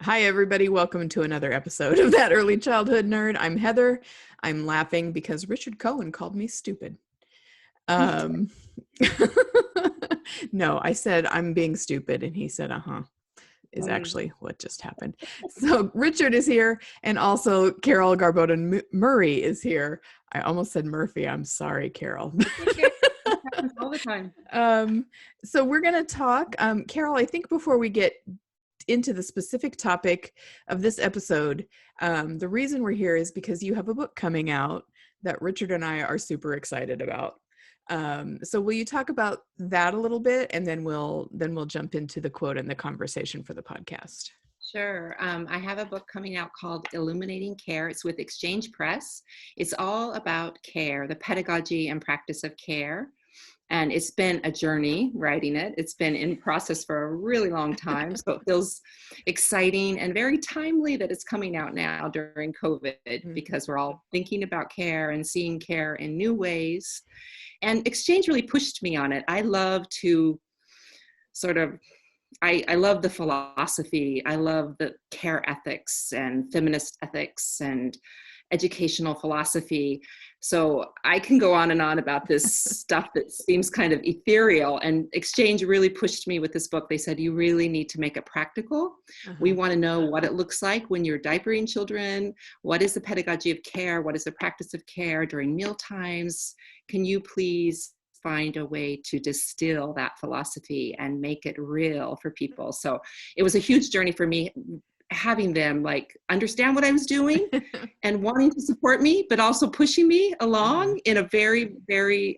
Hi, everybody. Welcome to another episode of That Early Childhood Nerd. I'm Heather. I'm laughing because Richard Cohen called me stupid. Um, no, I said I'm being stupid, and he said, is actually what just happened. So Richard is here, and also Carol Garboden Murray is here. I almost said Murphy. I'm sorry, Carol. It happens all the time. So we're going to talk. Carol, I think before we get into the specific topic of this episode, the reason we're here is because you have a book coming out that Richard and I are super excited about. So will you talk about that a little bit, and then we'll jump into the quote and the conversation for the podcast. Sure. I have a book coming out called Illuminating Care. It's with Exchange Press. It's all about care, the pedagogy and practice of care. And it's been a journey writing it. It's been in process for a really long time. So it feels exciting and very timely that it's coming out now during COVID, because we're all thinking about care and seeing care in new ways. And Exchange really pushed me on it. I love to I love the philosophy. I love the care ethics and feminist ethics and educational philosophy. So I can go on and on about this stuff that seems kind of ethereal, and Exchange really pushed me with this book. They said, you really need to make it practical. We want to know what it looks like when you're diapering children. What is the pedagogy of care? What is the practice of care during meal times? Can you please find a way to distill that philosophy and make it real for people? So it was a huge journey for me, having them like understand what I was doing and wanting to support me, but also pushing me along in a very, very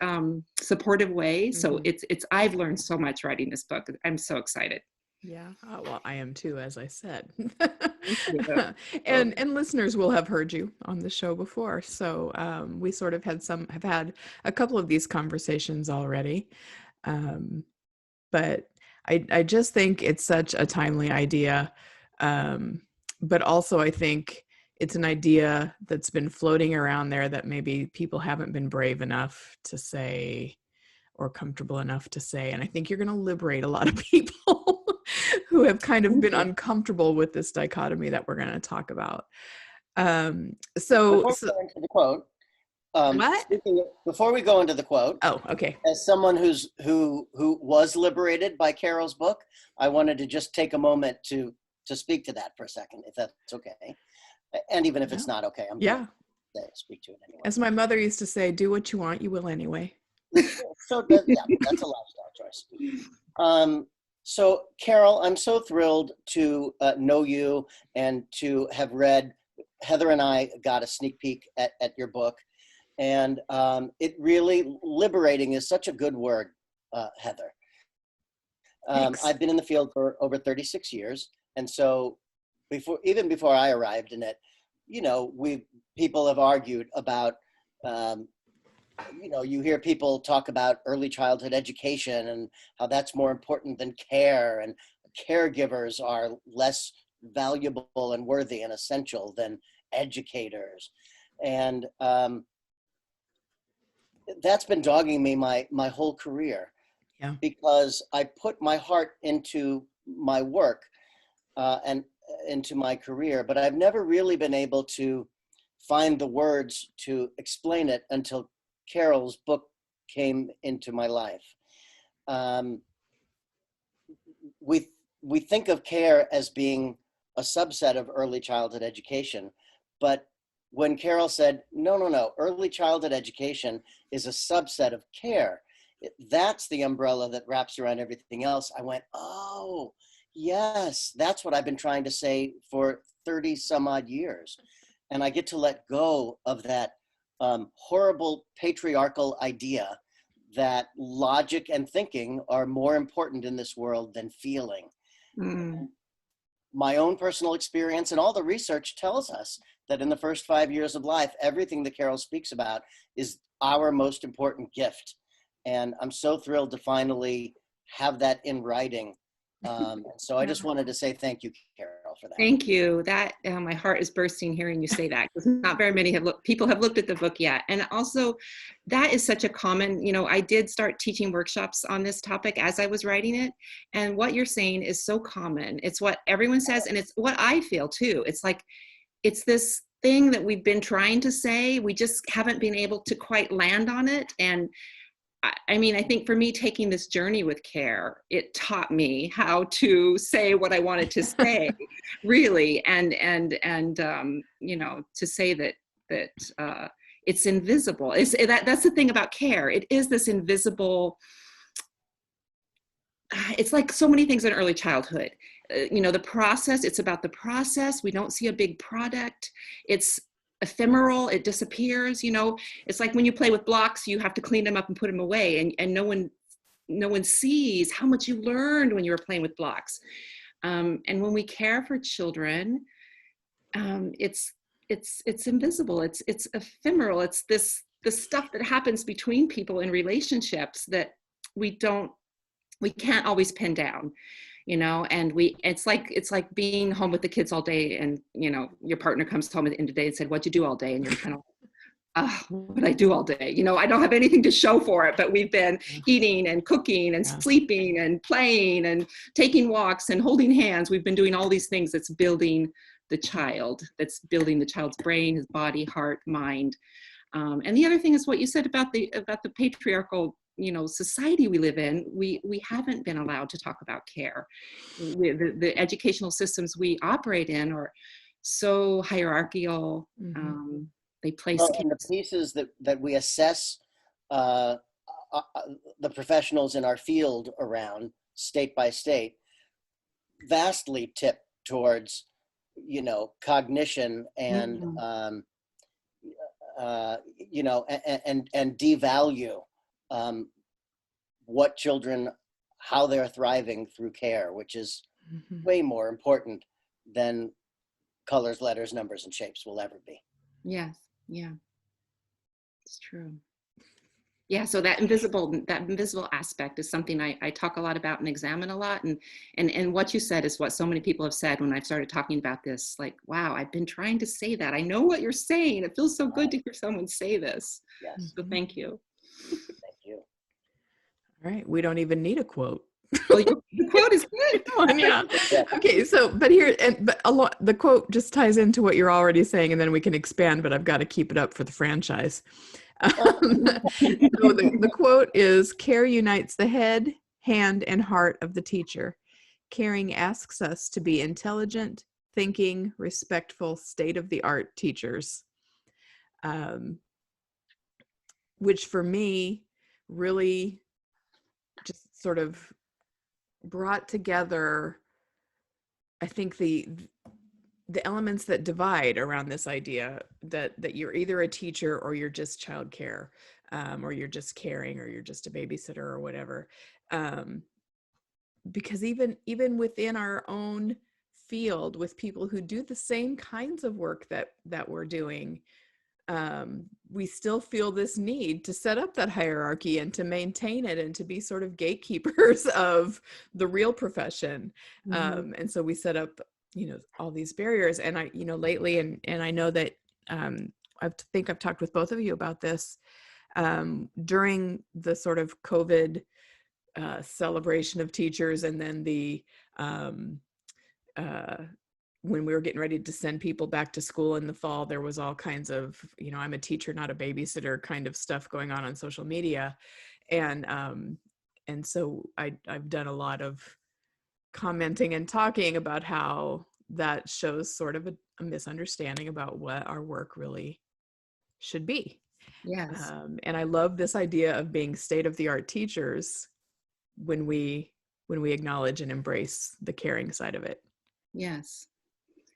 supportive way. So I've learned so much writing this book. I'm so excited. Yeah. Well, I am too, as I said. And listeners will have heard you on the show before. So we sort of have had a couple of these conversations already. But I just think it's such a timely idea. But also I think it's an idea that's been floating around there that maybe people haven't been brave enough to say or comfortable enough to say. And I think you're going to liberate a lot of people who have kind of been uncomfortable with this dichotomy that we're going to talk about. Before we go into the quote, before we go into the quote, okay. As someone who was liberated by Carol's book, I wanted to just take a moment to speak to that for a second, if that's okay. And even if it's not okay, I'm going to speak to it anyway. As my mother used to say, do what you want, you will anyway. So that's a lifestyle choice. So Carol, I'm so thrilled to know you and to have read. Heather and I got a sneak peek at your book, and it really, liberating is such a good word, Heather. I've been in the field for over 36 years. And so even before I arrived in it, people have argued about, you hear people talk about early childhood education and how that's more important than care, and caregivers are less valuable and worthy and essential than educators. And that's been dogging me my whole career, because I put my heart into my work and into my career, but I've never really been able to find the words to explain it until Carol's book came into my life. We think of care as being a subset of early childhood education, but when Carol said, no, early childhood education is a subset of care, that's the umbrella that wraps around everything else, I went, oh, yes, that's what I've been trying to say for 30 some odd years. And I get to let go of that horrible patriarchal idea that logic and thinking are more important in this world than feeling. My own personal experience and all the research tells us that in the first 5 years of life, everything that Carol speaks about is our most important gift. And I'm so thrilled to finally have that in writing. So I just wanted to say thank you, Carol. Carol, for that. Thank you. That my heart is bursting hearing you say that, because not very many people have looked at the book yet. And also, that is such a common, I did start teaching workshops on this topic as I was writing it. And what you're saying is so common. It's what everyone says, and it's what I feel too. It's like, it's this thing that we've been trying to say, we just haven't been able to quite land on it. And I mean, I think for me, taking this journey with care, it taught me how to say what I wanted to say, really, and to say that it's invisible. That's the thing about care. It is this invisible. It's like so many things in early childhood. The process. It's about the process. We don't see a big product. It's ephemeral, it disappears. It's like when you play with blocks, you have to clean them up and put them away, and no one sees how much you learned when you were playing with blocks. And when we care for children, it's invisible, it's ephemeral. It's the stuff that happens between people in relationships that we can't always pin down. And it's like being home with the kids all day, and your partner comes home at the end of the day and said, "What'd you do all day?" And you're kind of, what did I do all day? I don't have anything to show for it, but we've been eating and cooking and sleeping and playing and taking walks and holding hands. We've been doing all these things that's building the child, that's building the child's brain, his body, heart, mind. And the other thing is what you said about the patriarchal society we live in. We haven't been allowed to talk about care. The educational systems we operate in are so hierarchical. Mm-hmm. They place and the pieces that we assess the professionals in our field around state by state vastly tip towards cognition and and devalue what children, how they're thriving through care, which is way more important than colors, letters, numbers, and shapes will ever be. Yes, yeah, it's true. Yeah, so that invisible aspect is something I talk a lot about and examine a lot. And what you said is what so many people have said when I've started talking about this. Like, wow, I've been trying to say that. I know what you're saying. It feels so good to hear someone say this. Yes. So thank you. Thank you. All right, we don't even need a quote. Well, the quote is good. Yeah. Okay, but the quote just ties into what you're already saying, and then we can expand, but I've got to keep it up for the franchise. So the quote is, "Care unites the head, hand, and heart of the teacher. Caring asks us to be intelligent, thinking, respectful, state-of-the-art teachers." Which for me really just sort of brought together, I think, the elements that divide around this idea that you're either a teacher or you're just childcare, or you're just caring, or you're just a babysitter or whatever. Because even within our own field, with people who do the same kinds of work that we're doing, we still feel this need to set up that hierarchy and to maintain it and to be sort of gatekeepers of the real profession. And so we set up, all these barriers. And I, lately, and I know that I think I've talked with both of you about this, during the sort of COVID celebration of teachers, and then the when we were getting ready to send people back to school in the fall, there was all kinds of, I'm a teacher, not a babysitter kind of stuff going on social media. And so I've done a lot of commenting and talking about how that shows sort of a misunderstanding about what our work really should be. Yes. And I love this idea of being state-of-the-art teachers when we acknowledge and embrace the caring side of it. Yes.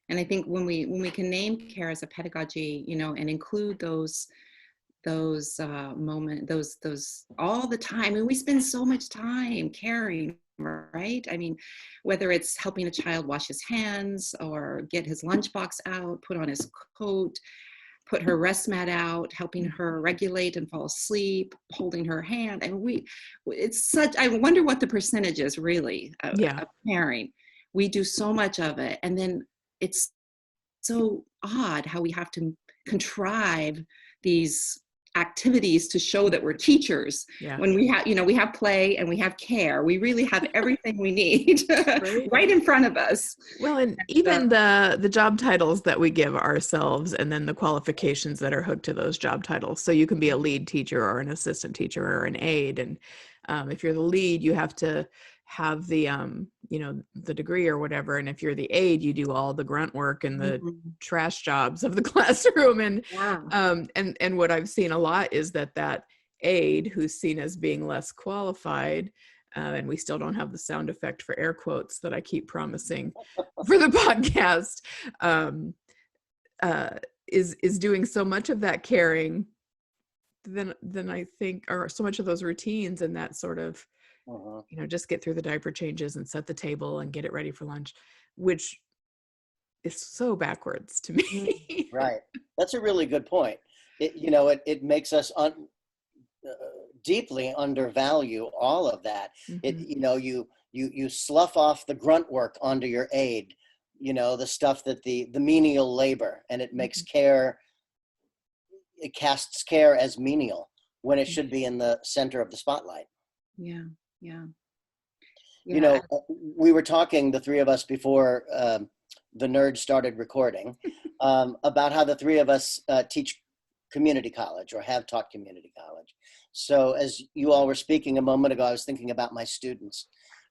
And I think when we can name care as a pedagogy, and include those moments, those all the time. And we spend so much time caring, right? I mean, whether it's helping a child wash his hands or get his lunchbox out, put on his coat, put her rest mat out, helping her regulate and fall asleep, holding her hand. And I wonder what the percentage is really of caring. we do so much of it. And then it's so odd how we have to contrive these activities to show that we're teachers. Yeah. When we have, we have play and we have care, we really have everything we need right in front of us. Well, and even the job titles that we give ourselves, and then the qualifications that are hooked to those job titles. So you can be a lead teacher or an assistant teacher or an aide. And if you're the lead, you have to have the the degree or whatever, and if you're the aide, you do all the grunt work and the trash jobs of the classroom. And and what I've seen a lot is that aide who's seen as being less qualified, and we still don't have the sound effect for air quotes that I keep promising for the podcast, is doing so much of that caring than I think, or so much of those routines and that sort of just get through the diaper changes and set the table and get it ready for lunch, which is so backwards to me. Right. That's a really good point. It makes us deeply undervalue all of that. You slough off the grunt work onto your aide, the stuff that the menial labor, and it makes care, it casts care as menial when it should be in the center of the spotlight. Yeah. We were talking, the three of us, before the nerd started recording, about how the three of us teach community college or have taught community college. So as you all were speaking a moment ago, I was thinking about my students.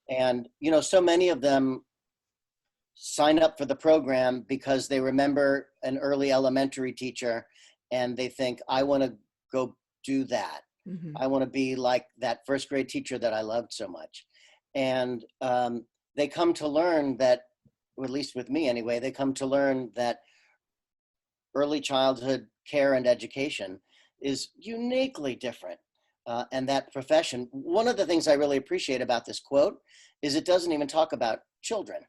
And, so many of them sign up for the program because they remember an early elementary teacher and they think, I want to go do that. I want to be like that first grade teacher that I loved so much. And they come to learn that, or at least with me anyway, they come to learn that early childhood care and education is uniquely different. And that profession, one of the things I really appreciate about this quote is it doesn't even talk about children.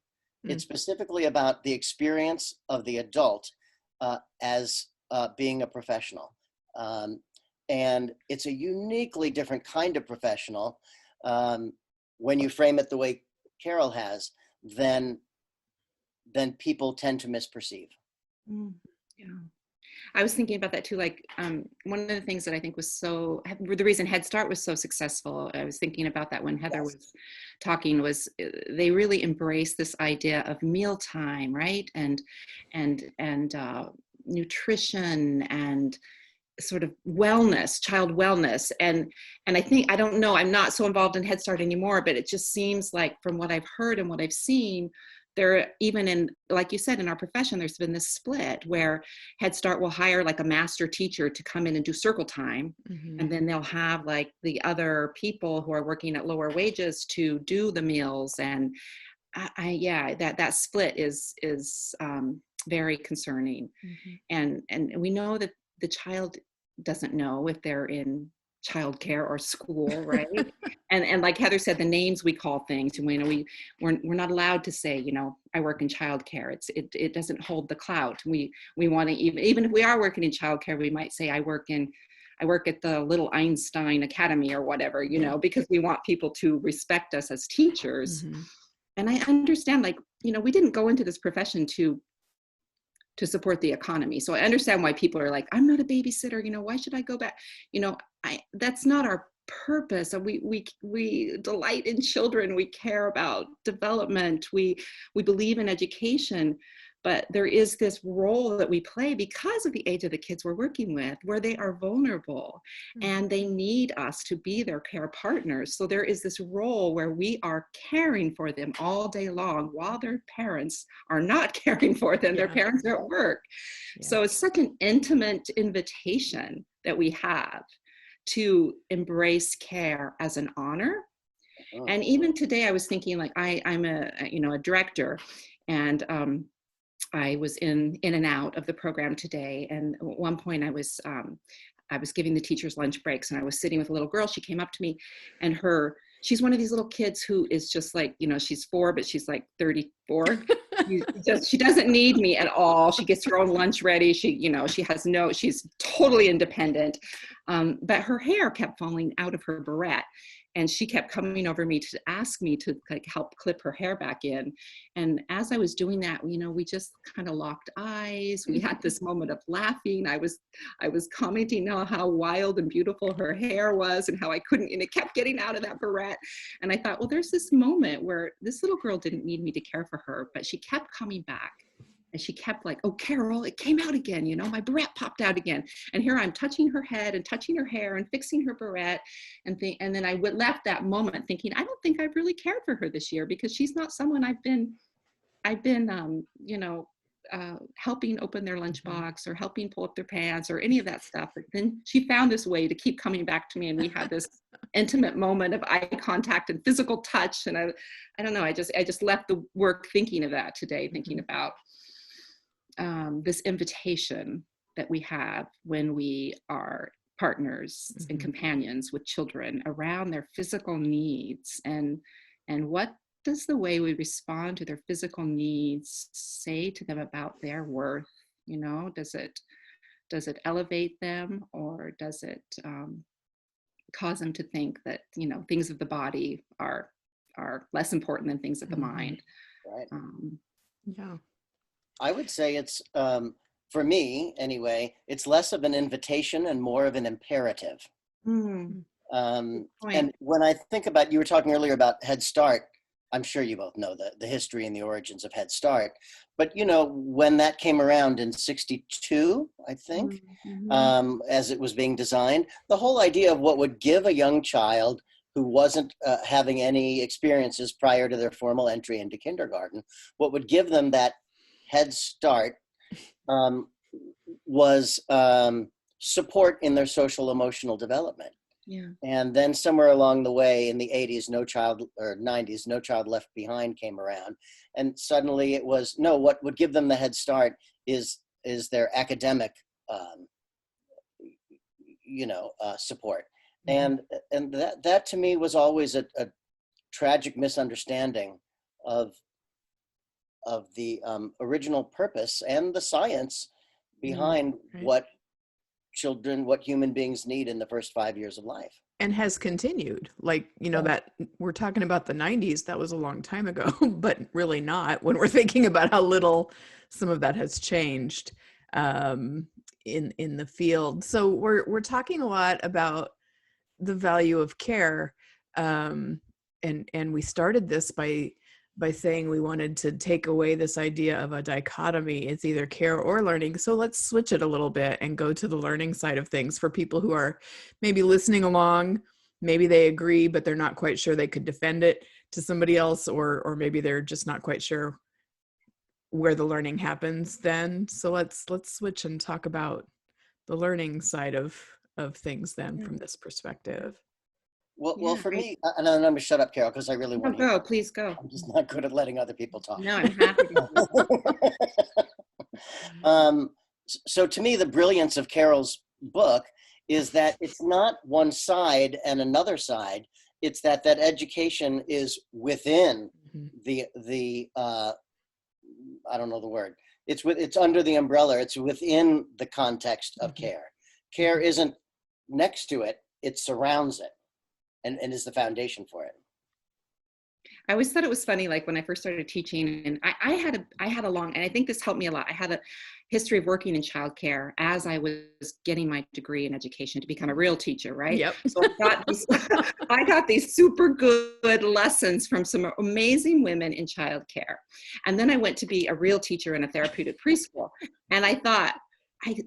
It's specifically about the experience of the adult as being a professional. And it's a uniquely different kind of professional when you frame it the way Carol has, than people tend to misperceive. Yeah. I was thinking about that too. Like one of the things that I think was the reason Head Start was so successful, I was thinking about that when Heather was talking, was they really embraced this idea of mealtime, right? And nutrition and sort of wellness, child wellness. And I think, I don't know, I'm not so involved in Head Start anymore, but it just seems like from what I've heard and what I've seen, there, even in, like you said, in our profession, there's been this split where Head Start will hire like a master teacher to come in and do circle time. And then they'll have like the other people who are working at lower wages to do the meals. And that split is very concerning. And we know that the child doesn't know if they're in childcare or school, right? and like Heather said, the names we call things, we're not allowed to say, I work in childcare. It doesn't hold the clout. We want to, even if we are working in childcare, we might say I work at the Little Einstein Academy or whatever, because we want people to respect us as teachers. And I understand, like, we didn't go into this profession to support the economy. So I understand why people are like, I'm not a babysitter, why should I go back? That's not our purpose. We delight in children. We care about development. We believe in education, but there is this role that we play because of the age of the kids we're working with, where they are vulnerable and they need us to be their care partners. So there is this role where we are caring for them all day long while their parents are not caring for them. Their parents are at work. So it's such an intimate invitation that we have to embrace care as an honor. And even today I was thinking, like, I'm a director, and I was in and out of the program today. And at one point I was giving the teachers lunch breaks, and I was sitting with a little girl. She came up to me, and she's one of these little kids who is just like, she's 4, but she's like 34. She doesn't need me at all. She gets her own lunch ready. She's totally independent. But her hair kept falling out of her barrette. And she kept coming over me to ask me to like help clip her hair back in. And as I was doing that, you know, we just kind of locked eyes. We had this moment of laughing. I was commenting on how wild and beautiful her hair was and how I couldn't, and it kept getting out of that barrette. And I thought, well, there's this moment where this little girl didn't need me to care for her, but she kept coming back. And she kept like, oh, Carol, it came out again. You know, my barrette popped out again. And here I'm touching her head and touching her hair and fixing her barrette. And then I left that moment thinking, I don't think I've really cared for her this year, because she's not someone I've been, you know, helping open their lunchbox or helping pull up their pants or any of that stuff. But then she found this way to keep coming back to me. And we had this intimate moment of eye contact and physical touch. And I don't know, I just left the work thinking of that today, thinking about this invitation that we have when we are partners and companions with children around their physical needs, and what does the way we respond to their physical needs say to them about their worth? You know, does it elevate them, or does it cause them to think that, you know, things of the body are less important than things of the mind? Right. Yeah. I would say it's, for me anyway, it's less of an invitation and more of an imperative. And when I think about, you were talking earlier about Head Start, I'm sure you both know the history and the origins of Head Start, but you know, when that came around in 62, I think, as it was being designed, the whole idea of what would give a young child who wasn't having any experiences prior to their formal entry into kindergarten, what would give them that Head Start was support in their social emotional development. Yeah. And then somewhere along the way in the 80s, or 90s, No Child Left Behind came around. And suddenly it was, no, what would give them the Head Start is their academic, support. And that to me was always a tragic misunderstanding of the original purpose and the science behind what human beings need in the first 5 years of life. And has continued. Like, you know, that we're talking about the 90s, that was a long time ago, but really not when we're thinking about how little some of that has changed in the field. So we're talking a lot about the value of care. And we started this by saying we wanted to take away this idea of a dichotomy. It's either care or learning. So let's switch it a little bit and go to the learning side of things for people who are maybe listening along. Maybe they agree, but they're not quite sure they could defend it to somebody else, or maybe they're just not quite sure where the learning happens then. So let's switch and talk about the learning side of things then from this perspective. Well, for me, and I'm going to shut up, Carol, because I really want to. Please go. I'm just not good at letting other people talk. No, I'm happy to. So to me, the brilliance of Carol's book is that it's not one side and another side. It's that education is within the I don't know the word. It's under the umbrella. It's within the context of care. Care isn't next to it. It surrounds it. And is the foundation for it. I always thought it was funny, like when I first started teaching, and I had a long, and I think this helped me a lot. I had a history of working in childcare as I was getting my degree in education to become a real teacher, right? Yep. So I got these super good lessons from some amazing women in childcare. And then I went to be a real teacher in a therapeutic preschool. And I thought,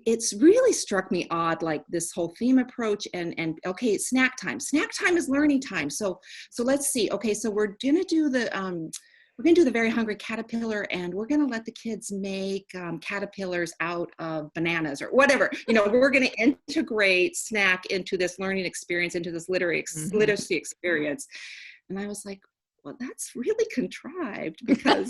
it's really struck me odd, like this whole theme approach and okay, snack time is learning time. So let's see. Okay, so we're gonna do the very hungry caterpillar, and we're gonna let the kids make caterpillars out of bananas or whatever. You know, we're gonna integrate snack into this learning experience, into this literacy experience. And I was like, well, that's really contrived, because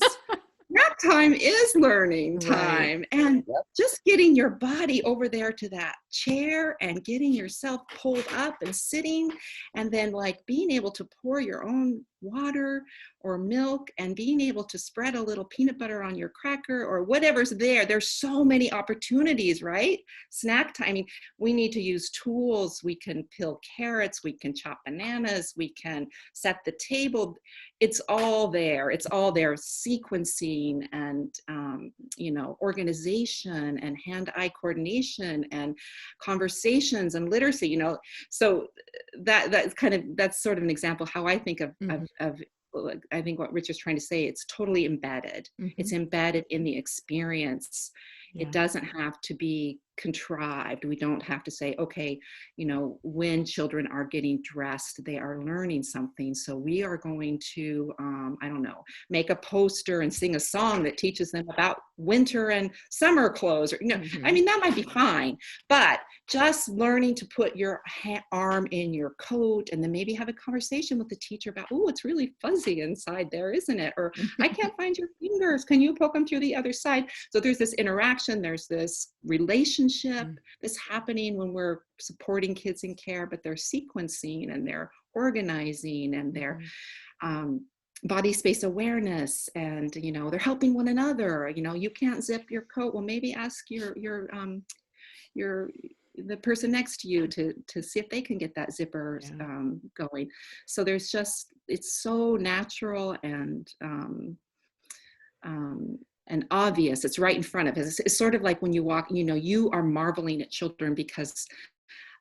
snack time is learning time. And just getting your body over there to that chair and getting yourself pulled up and sitting, and then like being able to pour your own water or milk and being able to spread a little peanut butter on your cracker or whatever's there. There's so many opportunities, right? Snack time. I mean, we need to use tools. We can peel carrots, we can chop bananas, we can set the table. It's all there. It's all there. Sequencing and, organization and hand-eye coordination and conversations and literacy, so that's sort of an example how I think of I think what Richard's trying to say, it's totally embedded. It's embedded in the experience. It doesn't have to be contrived. We don't have to say, okay, when children are getting dressed, they are learning something. So we are going to, make a poster and sing a song that teaches them about winter and summer clothes. Or, I mean, that might be fine, but just learning to put your arm in your coat and then maybe have a conversation with the teacher about, oh, it's really fuzzy inside there, isn't it? Or I can't find your fingers. Can you poke them through the other side? So there's this interaction, there's this relationship that's happening when we're supporting kids in care, but they're sequencing and they're organizing and they're body space awareness, and they're helping one another. You can't zip your coat. Well, maybe ask the person next to you to see if they can get that zipper going. So there's it's so natural and obvious. It's right in front of us. It's sort of like when you walk, you are marveling at children because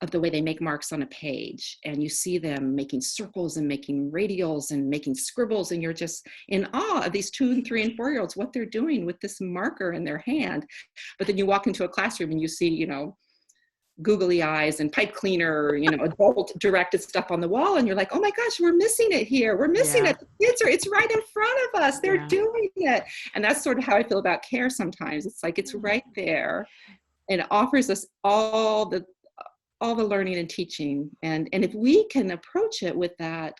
of the way they make marks on a page, and you see them making circles and making radials and making scribbles, and you're just in awe of these 2 and 3 and 4-year-olds, what they're doing with this marker in their hand. But then you walk into a classroom and you see, googly eyes and pipe cleaner, adult directed stuff on the wall. And you're like, oh my gosh, we're missing it here. We're missing it. The kids it's right in front of us. They're doing it. And that's sort of how I feel about care sometimes. It's like, it's right there and it offers us all the learning and teaching. And if we can approach it with that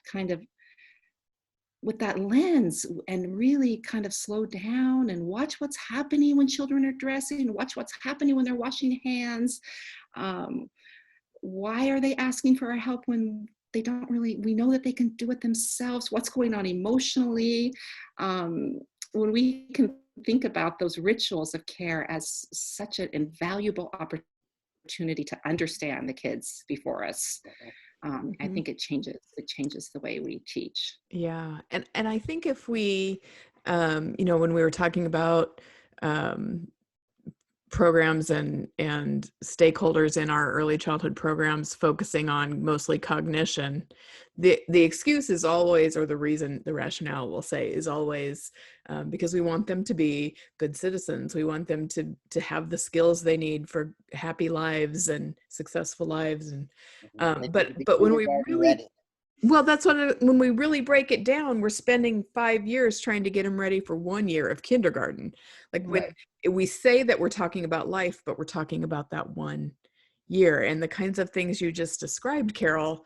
lens and really kind of slow down and watch what's happening when children are dressing, watch what's happening when they're washing hands. Why are they asking for our help when they don't really, we know that they can do it themselves? What's going on emotionally? When we can think about those rituals of care as such an invaluable opportunity to understand the kids before us, I think it changes the way we teach. Yeah. And I think if we, when we were talking about programs and stakeholders in our early childhood programs focusing on mostly cognition, the excuse is always, or the rationale we'll say is always, because we want them to be good citizens. We want them to have the skills they need for happy lives and successful lives. And but when we really, well, that's when we really break it down, we're spending 5 years trying to get them ready for 1 year of kindergarten. Like when we say that we're talking about life, but we're talking about that 1 year. And the kinds of things you just described, Carol,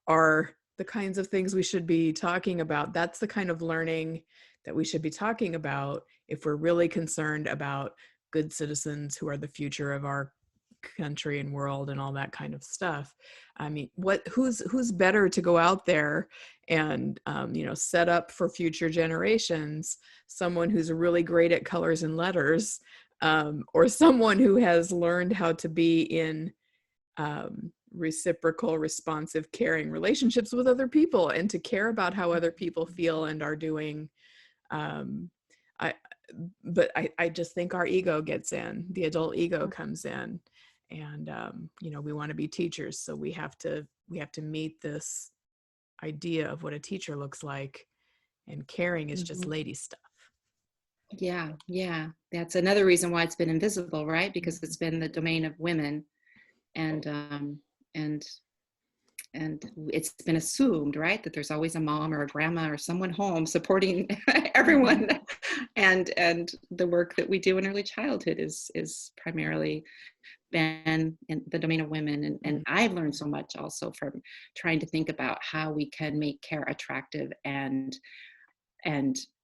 are the kinds of things we should be talking about. That's the kind of learning that we should be talking about if we're really concerned about good citizens who are the future of our country and world and all that kind of stuff. I mean, who's better to go out there and set up for future generations, someone who's really great at colors and letters, or someone who has learned how to be in reciprocal, responsive, caring relationships with other people and to care about how other people feel and are doing. But I just think our ego gets in, the adult ego comes in. And we want to be teachers, so we have to meet this idea of what a teacher looks like, and caring is just lady stuff. Yeah, that's another reason why it's been invisible, right? Because it's been the domain of women, and it's been assumed, right, that there's always a mom or a grandma or someone home supporting everyone, and the work that we do in early childhood is primarily been in the domain of women. And I've learned so much also from trying to think about how we can make care attractive and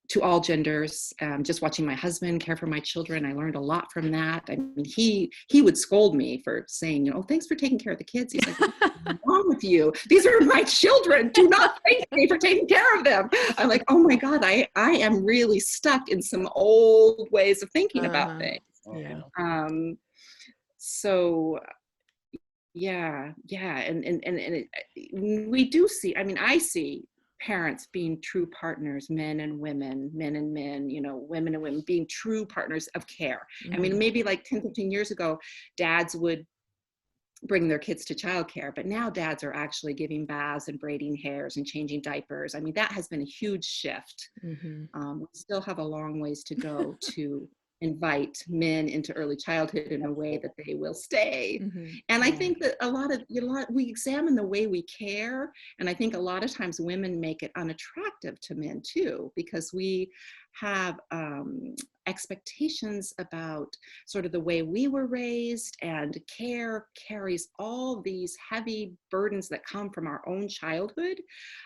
to all genders. Just watching my husband care for my children, I learned a lot from that. I mean, he would scold me for saying, oh, thanks for taking care of the kids. He's like, what's wrong with you? These are my children. Do not thank me for taking care of them. I'm like, oh my God, I am really stuck in some old ways of thinking about things. Yeah. So yeah, and we do see, I mean, I see parents being true partners, men and women, men and men, women and women being true partners of care. I mean, maybe like 10, 15 years ago, dads would bring their kids to childcare, but now dads are actually giving baths and braiding hairs and changing diapers. I mean, that has been a huge shift. We still have a long ways to go to invite men into early childhood in a way that they will stay. And I think that a lot we examine the way we care, and I think a lot of times women make it unattractive to men too, because we have expectations about sort of the way we were raised, and care carries all these heavy burdens that come from our own childhood.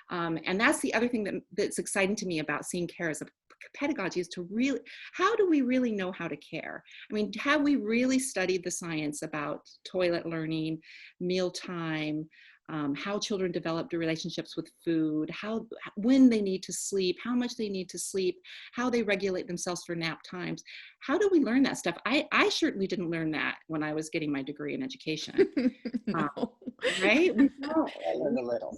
And that's the other thing that's exciting to me about seeing care as a pedagogy, is to really, how do we really know how to care? I mean, have we really studied the science about toilet learning, mealtime, how children develop their relationships with food, when they need to sleep, how much they need to sleep, how they regulate themselves for nap times? How do we learn that stuff? I certainly didn't learn that when I was getting my degree in education. No. Right? I learned a little.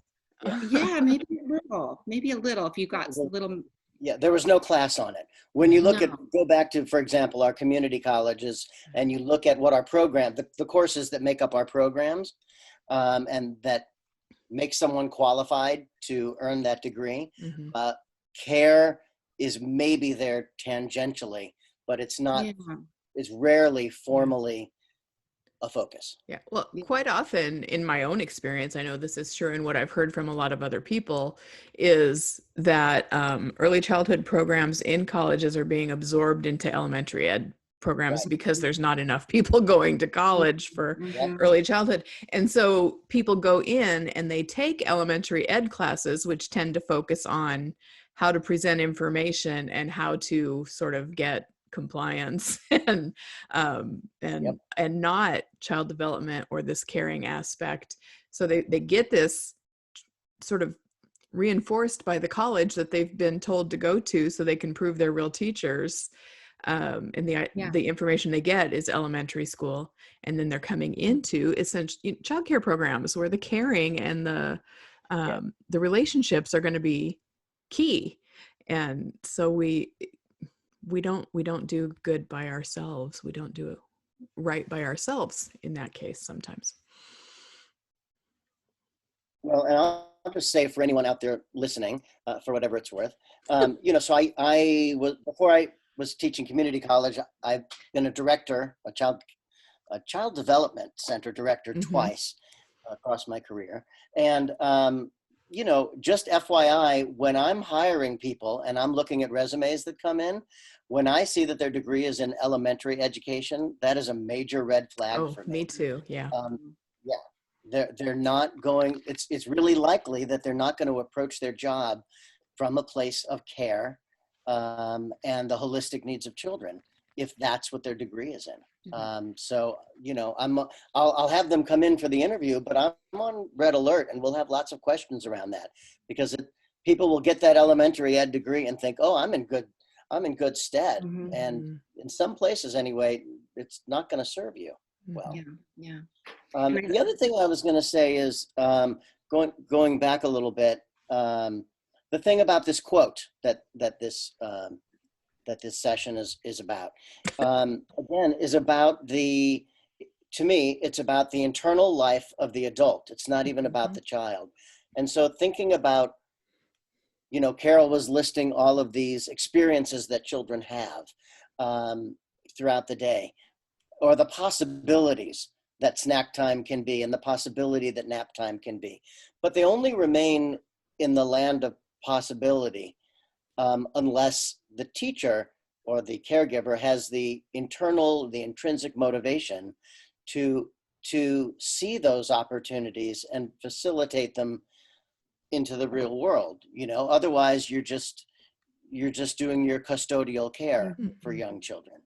Yeah, maybe a little if you got a little. Yeah, there was no class on it. When you look go back to, for example, our community colleges, and you look at what our program, the courses that make up our programs, and that make someone qualified to earn that degree, care is maybe there tangentially, but it's not, it's rarely formally a focus. Yeah. Well, quite often in my own experience, I know this is true, and what I've heard from a lot of other people is that early childhood programs in colleges are being absorbed into elementary ed programs because there's not enough people going to college for early childhood. And so people go in and they take elementary ed classes, which tend to focus on how to present information and how to sort of get compliance and not child development or this caring aspect. So they get this sort of reinforced by the college that they've been told to go to so they can prove they're real teachers. And the information they get is elementary school, and then they're coming into essentially childcare programs where the caring and the relationships are going to be key. And so we don't do good by ourselves. We don't do it right by ourselves in that case sometimes. Well, and I'll just say for anyone out there listening, for whatever it's worth, so I was, before I was teaching community college, I've been a director, a child development center director twice across my career. And, just FYI, when I'm hiring people and I'm looking at resumes that come in, when I see that their degree is in elementary education, that is a major red flag for me. Me too. Yeah. They're not going, it's really likely that they're not going to approach their job from a place of care and the holistic needs of children, if that's what their degree is in. So, I'll have them come in for the interview, but I'm on red alert, and we'll have lots of questions around that, because people will get that elementary ed degree and think, oh, I'm in good stead. And in some places anyway, it's not going to serve you well. The other thing I was going to say is going back a little bit. The thing about this quote that this session is about, again, is about to me, it's about the internal life of the adult. It's not even about the child. And so thinking about, Carol was listing all of these experiences that children have throughout the day, or the possibilities that snack time can be, and the possibility that nap time can be. But they only remain in the land of possibility unless the teacher or the caregiver has the intrinsic motivation to see those opportunities and facilitate them into the real world. Otherwise you're just you're just doing your custodial care for young children.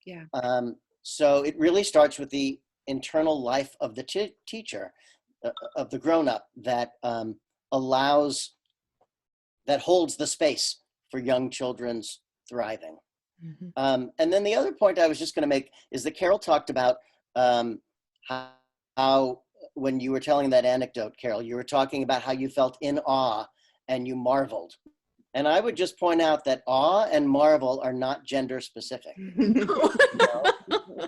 Yeah. So it really starts with the internal life of the teacher, of the grown-up, that holds the space for young children's thriving. And then the other point I was just going to make is that Carol talked about how when you were telling that anecdote, Carol, you were talking about how you felt in awe and you marveled. And I would just point out that awe and marvel are not gender specific,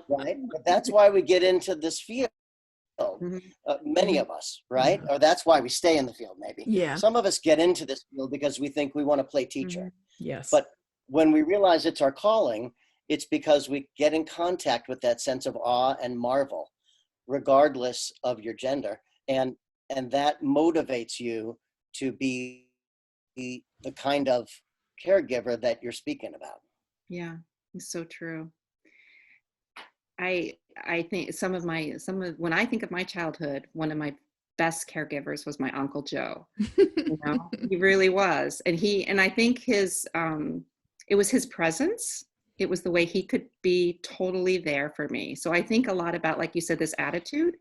right? But that's why we get into this field. Many of us, right? Or that's why we stay in the field, maybe. Yeah. Some of us get into this field because we think we want to play teacher. Yes. But when we realize it's our calling, it's because we get in contact with that sense of awe and marvel, regardless of your gender. And that motivates you to be the kind of caregiver that you're speaking about. Yeah, it's so true. I think when I think of my childhood, one of my best caregivers was my Uncle Joe. He really was. And I think it was his presence. It was the way he could be totally there for me. So I think a lot about, like you said, this attitude.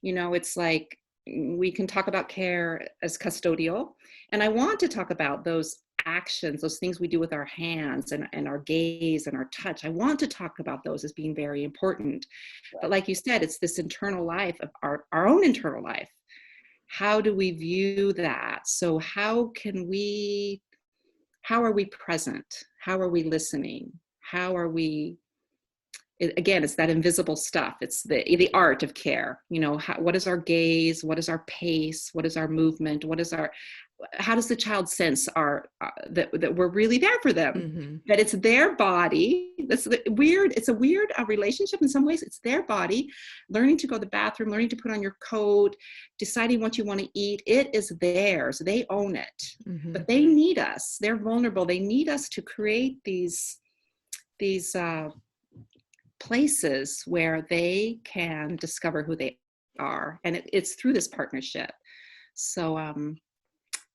It's like we can talk about care as custodial. And I want to talk about those actions, those things we do with our hands and our gaze and our touch. I want to talk about those as being very important. But like you said, it's this internal life of our own internal life. How do we view that? So how are we present? How are we listening? How are we, again, it's that invisible stuff. It's the art of care. What is our gaze? What is our pace? What is our movement? How does the child sense that we're really there for them? That it's their body. It's a weird relationship in some ways. It's their body, learning to go to the bathroom, learning to put on your coat, deciding what you want to eat. It is theirs. They own it. But they need us. They're vulnerable. They need us to create these places where they can discover who they are. And it's through this partnership. So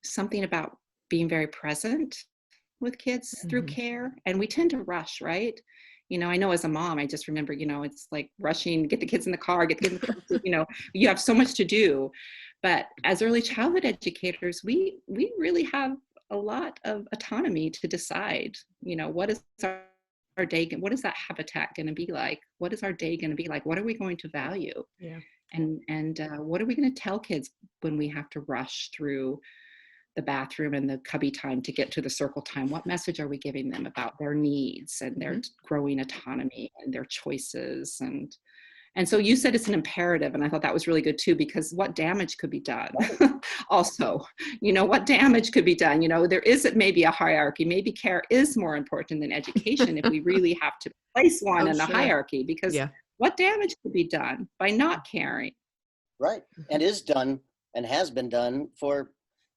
something about being very present with kids through care. And we tend to rush, right? I know as a mom, I just remember, it's like rushing, get the kids in the car, you have so much to do. But as early childhood educators, we really have a lot of autonomy to decide, what is our day, what is that habitat going to be like? What is our day going to be like? What are we going to value? Yeah. And what are we going to tell kids when we have to rush through the bathroom and the cubby time to get to the circle time? What message are we giving them about their needs and their growing autonomy and their choices? And so you said it's an imperative, and I thought that was really good too, because what damage could be done? Also, what damage could be done? There isn't maybe a hierarchy. Maybe care is more important than education if we really have to place one in the hierarchy, because what damage could be done by not caring? Right, and is done and has been done for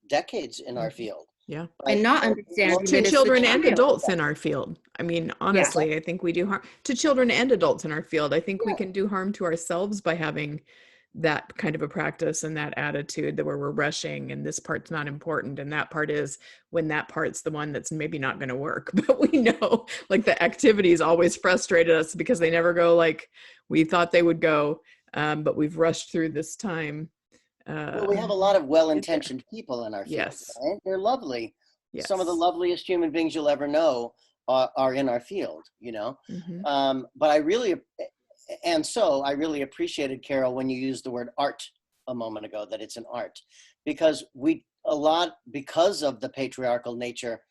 decades in our field. Yeah. And not understanding to children and adults in our field. I mean, honestly, I think we do harm to children and adults in our field. I think we can do harm to ourselves by having that kind of a practice and that attitude that where we're rushing and this part's not important. And that part is when that part's the one that's maybe not going to work. But we know like the activities always frustrated us because they never go like we thought they would go. But we've rushed through this time. Well, we have a lot of well-intentioned people in our field. Yes. Right? They're lovely. Yes. Some of the loveliest human beings you'll ever know are in our field, But I really appreciated, Carol, when you used the word art a moment ago, that it's an art, because because of the patriarchal nature,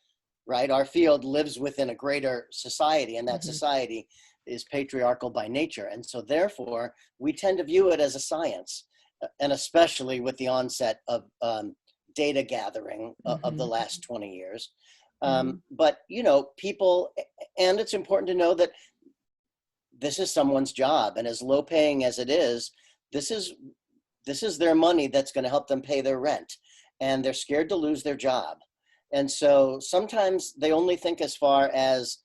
right? Our field lives within a greater society, and that society is patriarchal by nature. And so therefore, we tend to view it as a science. And especially with the onset of data gathering of the last 20 years. But, people, and it's important to know that this is someone's job, and as low paying as it is, this is their money that's going to help them pay their rent, and they're scared to lose their job. And so sometimes they only think as far as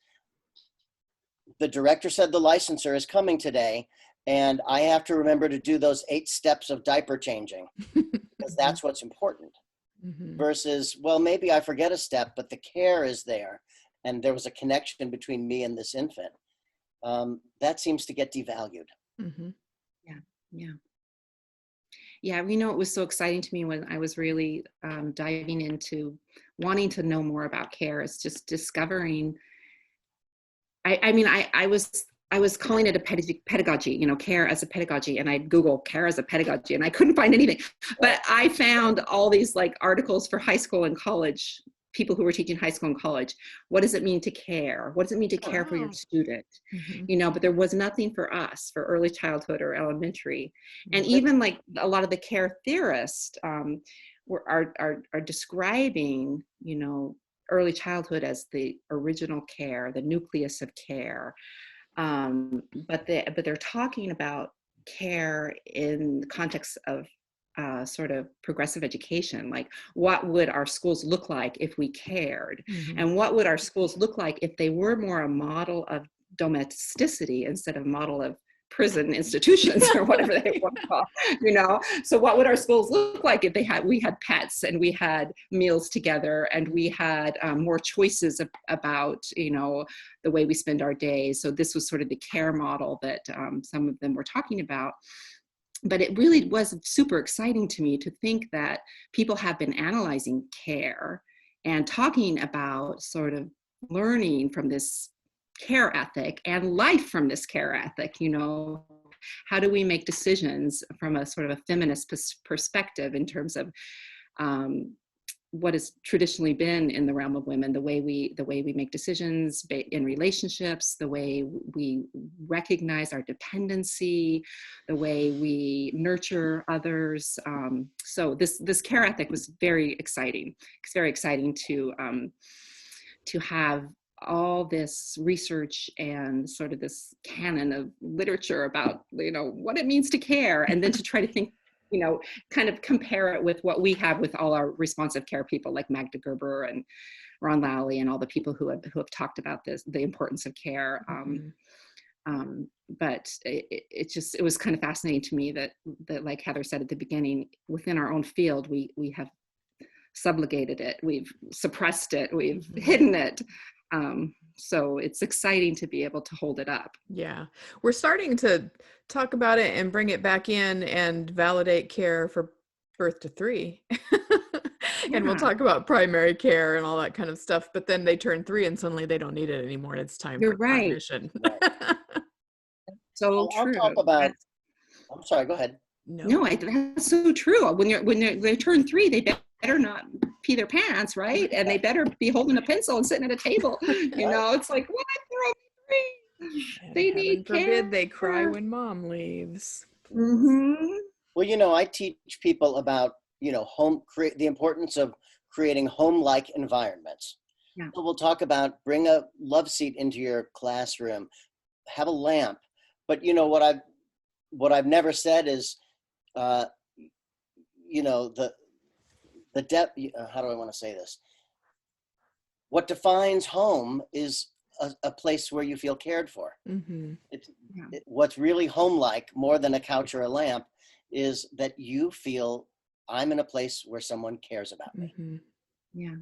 the director said the licensor is coming today, and I have to remember to do those 8 steps of diaper changing because that's what's important. Mhm. versus, well, maybe I forget a step, but the care is there. And there was a connection between me and this infant. That seems to get devalued. Mhm. Yeah. Yeah. Yeah, you know, it was so exciting to me when I was really diving into wanting to know more about care. It's just discovering. I was calling it a pedagogy, you know, care as a pedagogy, and I'd Google care as a pedagogy, and I couldn't find anything. But I found all these like articles for high school and college people who were teaching high school and college. What does it mean to care? What does it mean to care for your Wow. student? Mhm. You know, but there was nothing for us for early childhood or elementary. And Mhm. even like a lot of the care theorists are describing, you know, early childhood as the original care, the nucleus of care. But they're talking about care in the context of sort of progressive education, like what would our schools look like if we cared, Mhm. and what would our schools look like if they were more a model of domesticity instead of a model of prison institutions or whatever they want to call, you know. So what would our schools look like if we had pets and we had meals together and we had more choices about, you know, the way we spend our days. So this was sort of the care model that some of them were talking about. But it really was super exciting to me to think that people have been analyzing care and talking about sort of learning from this care ethic and life from this care ethic. You know, how do we make decisions from a sort of a feminist perspective in terms of um, what has traditionally been in the realm of women, the way we make decisions in relationships, the way we recognize our dependency, the way we nurture others. So this care ethic was very exciting. It's very exciting to have all this research and sort of this canon of literature about, you know, what it means to care, and then to try to think, you know, kind of compare it with what we have with all our responsive care people like Magda Gerber and Ron Lally and all the people who have talked about this, the importance of care. Mhm. But it was kind of fascinating to me that like Heather said at the beginning, within our own field, we have subjugated it, we've suppressed it, we've Mhm. hidden it. So it's exciting to be able to hold it up. Yeah. We're starting to talk about it and bring it back in and validate care for birth to 3. And we'll Yeah, talk about primary care and all that kind of stuff, but then they turn 3 and suddenly they don't need it anymore. And it's time you're for right. cognition. Right. So I'll true. talk about, I'm sorry, go ahead. No. No, that's so true. When they turn 3, they better not pee their pants, right? And they better be holding a pencil and sitting at a table. You Right. know, it's like, what? They're only 3. And They heaven need forbid care. they cry when mom leaves. Mm-hmm. Well, you know, I teach people about, you know, the importance of creating home-like environments. Yeah. So we'll talk about bring a love seat into your classroom, have a lamp. But you know what I've never said is, uh, you know, the depth. How do I want to say this? What defines home is a place where you feel cared for. Mm-hmm. Yeah. What's really home-like, more than a couch or a lamp, is that you feel I'm in a place where someone cares about me. Mm-hmm. Yeah.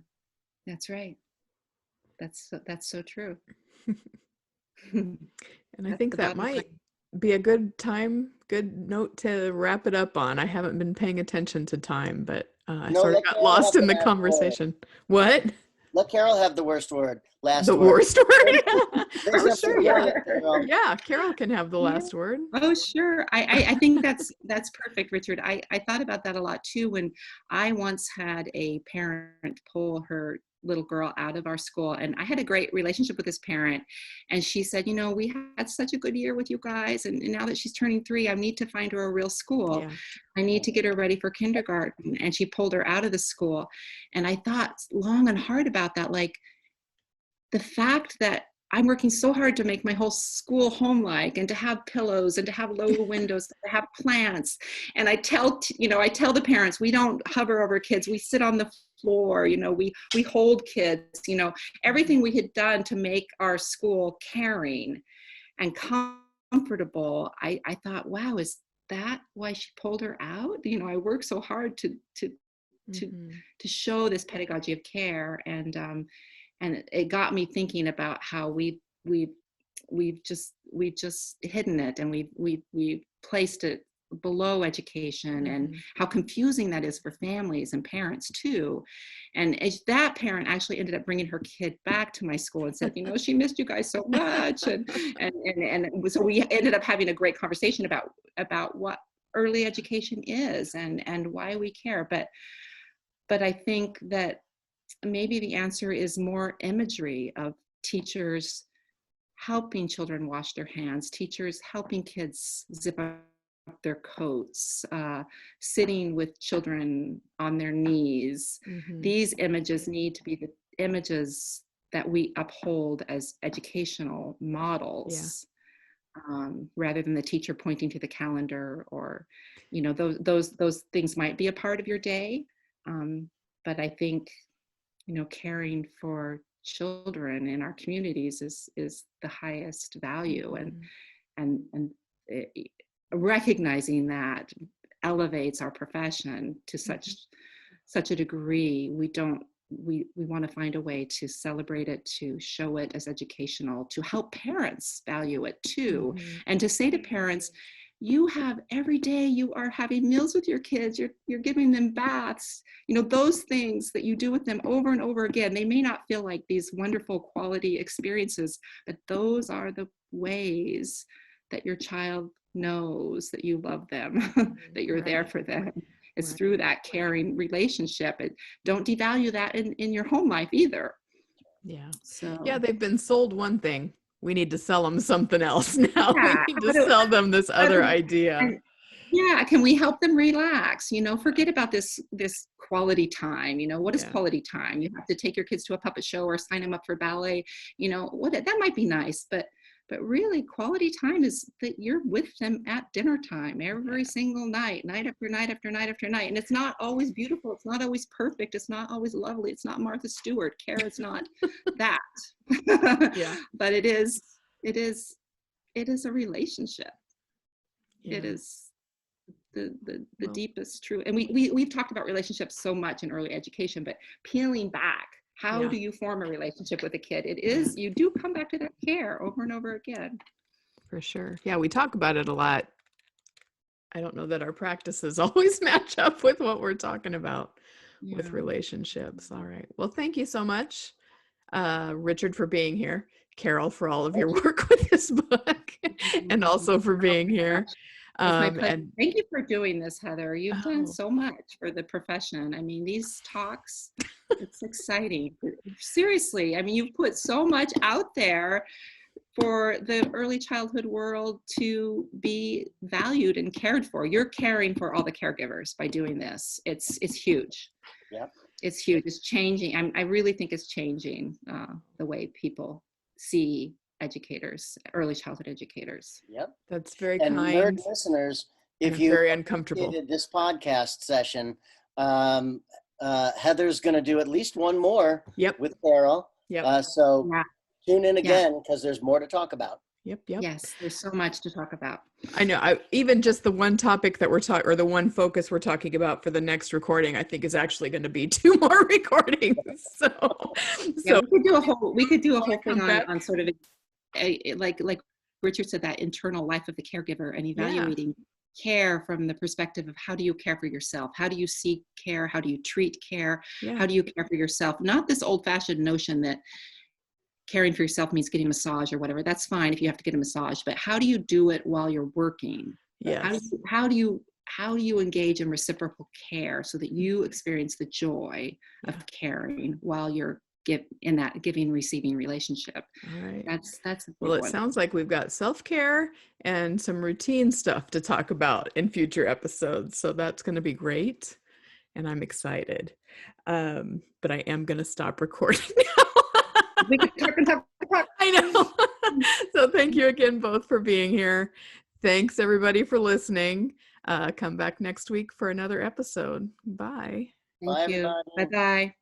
That's right. That's so true. And I That's think the that bottom line. might be a good note to wrap it up on. I haven't been paying attention to time, but I No, sort of let got Carol have lost the in the last word. conversation. What? Let Carol have the worst word, last The word. worst word? There's Oh, something sure. Yeah. brilliant, Carol. Yeah. Carol can have the Yeah. last word. Oh, sure. I think that's perfect, Richard. I thought about that a lot too when I once had a parent pull her little girl out of our school, and I had a great relationship with this parent, and she said, you know, we had such a good year with you guys, and now that she's turning 3, I need to find her a real school. Yeah. I need to get her ready for kindergarten. And she pulled her out of the school. And I thought long and hard about that, like the fact that I'm working so hard to make my whole school home-like, and to have pillows, and to have low windows, to have plants. And I tell the parents, we don't hover over kids, we sit on the floor, you know, we hold kids, you know, everything we had done to make our school caring and comfortable. I thought, wow, is that why she pulled her out? You know, I worked so hard to to show this pedagogy of care. And it got me thinking about how we've just hidden it, and we've placed it below education, and how confusing that is for families and parents too. And that parent actually ended up bringing her kid back to my school and said, she missed you guys so much. And so we ended up having a great conversation about what early education is and why we care. But I think that maybe the answer is more imagery of teachers helping children wash their hands, teachers helping kids zip up their coats, sitting with children on their knees. These images need to be the images that we uphold as educational models, rather than the teacher pointing to the calendar, or those things might be a part of your day, but I think caring for children in our communities is the highest value, and recognizing that elevates our profession to such a degree. We want to find a way to celebrate it, to show it as educational, to help parents value it too, and to say to parents, you have every day, you are having meals with your kids, you're giving them baths, those things that you do with them over and over again. They may not feel like these wonderful quality experiences, but those are the ways that your child knows that you love them, that you're there for them. It's through that caring relationship. And don't devalue that in your home life either. They've been sold one thing. We need to sell them something else now. We need to sell them this other idea. Can we help them relax? Forget about this quality time. What is quality time? You have to take your kids to a puppet show or sign them up for ballet. That might be nice, but really quality time is that you're with them at dinner time every single night after night after night after night. And it's not always beautiful. It's not always perfect. It's not always lovely. It's not Martha Stewart. Care is not that. But it is a relationship. It is the deepest truth. And we've talked about relationships so much in early education, but peeling back, how do you form a relationship with a kid? It is, you do come back to that care over and over again. For sure. Yeah, we talk about it a lot. I don't know that our practices always match up with what we're talking about with relationships. All right. Well, thank you so much, Richard, for being here. Carol, for all of your work with this book, and also for being here. And thank you for doing this, Heather. You've done so much for the profession. I mean, these talks, it's exciting. Seriously, I mean, you've put so much out there for the early childhood world to be valued and cared for. You're caring for all the caregivers by doing this. It's huge. Yep. It's huge. It's changing. I really think it's changing the way people see educators, early childhood educators. Yep. That's very and kind. Nerd listeners, if you very uncomfortable this podcast session, Heather's going to do at least one more with Carol. So tune in again, because there's more to talk about. Yes, there's so much to talk about. I know. Even just the one topic that we're talking, or the one focus we're talking about for the next recording, I think is actually going to be 2 more recordings. So we could do a whole thing on sort of like Richard said, that internal life of the caregiver, and evaluating care from the perspective of how do you care for yourself? How do you seek care? How do you treat care? How do you care for yourself? Not this old-fashioned notion that caring for yourself means getting a massage or whatever. That's fine if you have to get a massage, but how do you do it while you're working? How do you engage in reciprocal care so that you experience the joy of caring while you're in that giving receiving relationship? All right. That's well, it sounds like we've got self-care and some routine stuff to talk about in future episodes, so that's going to be great, and I'm excited. But I am going to stop recording now. We can talk and talk. I know. So thank you again both for being here. Thanks everybody for listening. Come back next week for another episode. Bye. Thank you. Bye-bye.